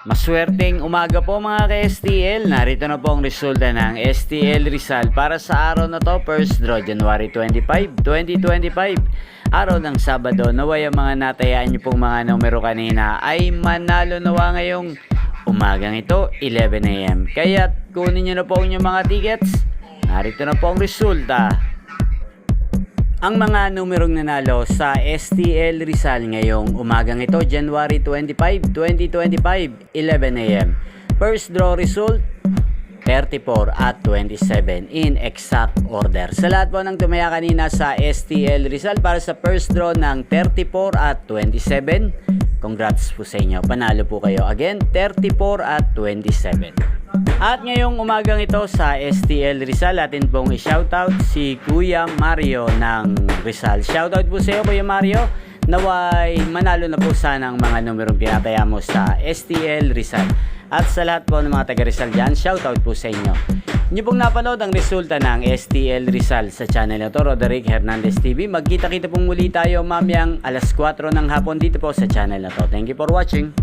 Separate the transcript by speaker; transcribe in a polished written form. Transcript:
Speaker 1: Maswerteng umaga po mga ka-STL. Narito na po ang resulta ng STL Rizal para sa araw na to, first draw January 25, 2025. Araw ng Sabado. Naway ang mga natayaan nyo pong mga numero kanina ay manalo nawa ngayong umagang ito, 11 AM. Kaya kunin nyo na po ang inyong mga tickets. Narito na po ang resulta. Ang mga numerong nanalo sa STL Rizal ngayong umagang ito, January 25, 2025, 11 AM. First draw result, 34 at 27 in exact order. Sa lahat po ng tumaya kanina sa STL Rizal para sa first draw ng 34 at 27, congrats po sa inyo. Panalo po kayo. Again, 34 at 27. At ngayong umagang ito sa STL Rizal, atin pong i-shoutout si Kuya Mario ng Rizal. Shoutout po sa iyo, Kuya Mario. Naway manalo na po sana ang mga numerong tinataya mo sa STL Rizal. At sa lahat po ng mga taga Rizal dyan, shoutout po sa inyo. Inyo pong napanood ang resulta ng STL Rizal sa channel na to, Roderick Hernandez TV. Magkita-kita pong muli tayo mamayang alas 4 ng hapon dito po sa channel na to. Thank you for watching.